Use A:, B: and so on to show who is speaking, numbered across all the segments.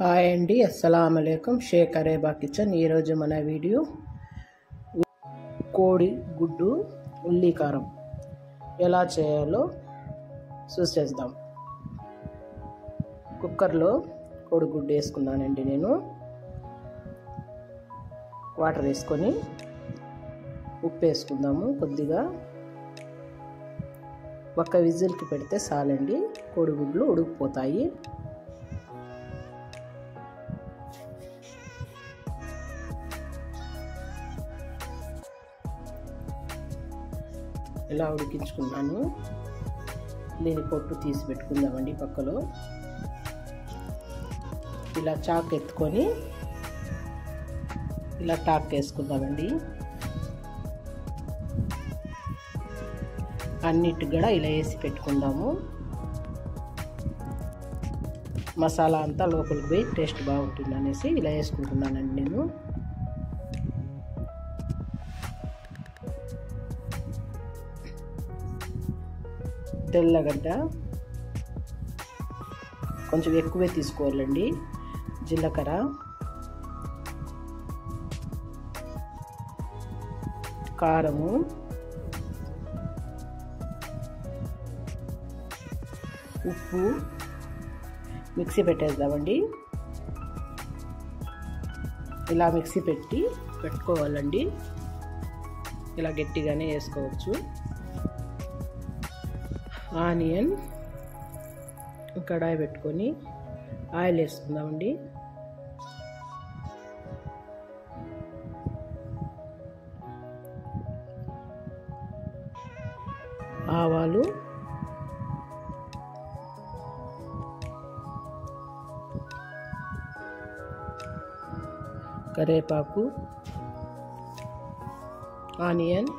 A: Hi అండి, అస్సలాము అలైకుం. Sheikh అరేబా kitchen. ఈరోజు మన వీడియో కోడి గుడ్డు ఉల్లి కారం ఎలా చేయాలో చూసేద్దాం. కుక్కర్లో కోడిగుడ్డు వేసుకున్నానండి. నేను వాటర్ వేసుకొని ఉప్పు వేసుకుందాము. కొద్దిగా ఒక్క విజిల్కి పెడితే చాలండి, కోడిగుడ్లు ఉడికిపోతాయి. ఇలా ఉడికించుకున్నాను. దీని పొట్టు తీసి పెట్టుకుందామండి పక్కలో. ఇలా చాక్ ఎత్తుకొని ఇలా టాక్ వేసుకుందామండి. అన్నిటి కూడా ఇలా వేసి పెట్టుకుందాము. మసాలా అంతా లోపలికి పోయి టేస్ట్ బాగుంటుంది అనేసి ఇలా వేసుకుంటున్నానండి నేను. తెల్లగడ్డ కొంచెం ఎక్కువే తీసుకోవాలండి. జీలకర్ర, కారము, ఉప్పు మిక్సీ పెట్టేద్దామండి. ఇలా మిక్సీ పెట్టుకోవాలండి. ఇలా గట్టిగానే వేసుకోవచ్చు. ఆనియన్ కడాయి పెట్టుకొని ఆయిల్ వేసుకుందామండి. ఆవాలు, కరివేపాకు, ఆనియన్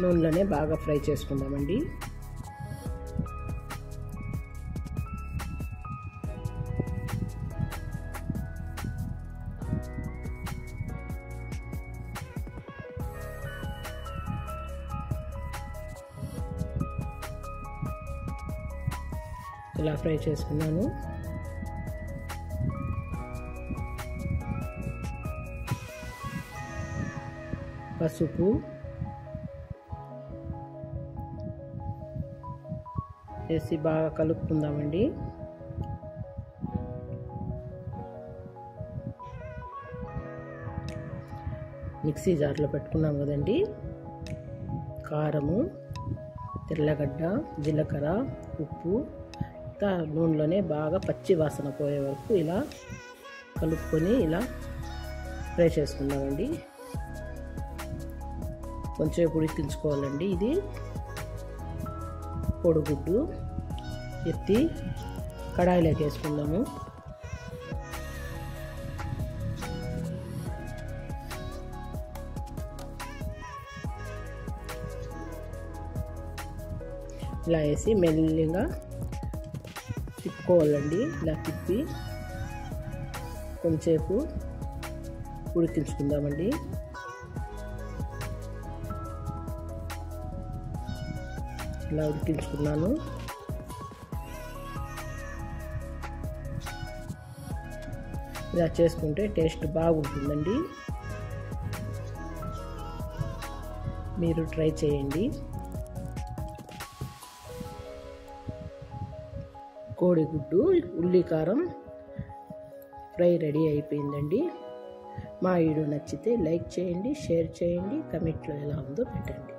A: నూనెలోనే బాగా ఫ్రై చేసుకుందామండి. ఇలా ఫ్రై చేసుకున్నాను. పసుపు వేసి బాగా కలుపుకుందామండి. మిక్సీ జార్లో పెట్టుకున్నాం కదండి. కారము, తెల్లగడ్డ, జీలకర్ర, ఉప్పు నూనెలోనే బాగా పచ్చి వాసన పోయే వరకు ఇలా కలుపుకొని ఇలా ఫ్రై చేసుకుందామండి. కొంచెం ఉడికించుకోవాలండి. ఇది కోడిగుడ్డు ఎత్తి కడాయిలోకి వేసుకుందాము. ఇలా వేసి మెల్లిగా తిప్పుకోవాలండి. ఇలా తిప్పి కొంచెంసేపు ఉడికించుకుందామండి. ఇలా ఉడికించుకున్నాను. ఇలా చేసుకుంటే టేస్ట్ బాగుంటుందండి. మీరు ట్రై చేయండి. కోడిగుడ్డు ఉల్లి కారం ఫ్రై రెడీ అయిపోయిందండి. మా వీడియో నచ్చితే లైక్ చేయండి, షేర్ చేయండి, కమెంట్లో ఎలా ఉందో పెట్టండి.